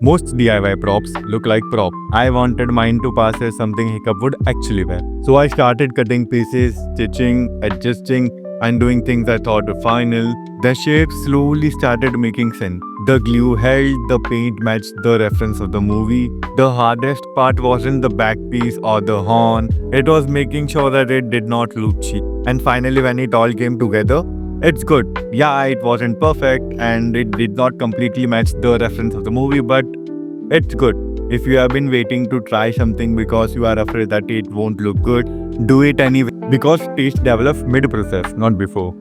Most DIY props look like prop. I wanted mine to pass as something Hiccup would actually wear. So I started cutting pieces, stitching, adjusting, and doing things I thought were final. The shape slowly started making sense. The glue held, the paint matched the reference of the movie. The hardest part wasn't the back piece or the horn, it was making sure that it did not look cheap. And finally, when it all came together, it's good. Yeah, it wasn't perfect and it did not completely match the reference of the movie, but it's good. If you have been waiting to try something because you are afraid that it won't look good, do it anyway because taste develops mid process, not before.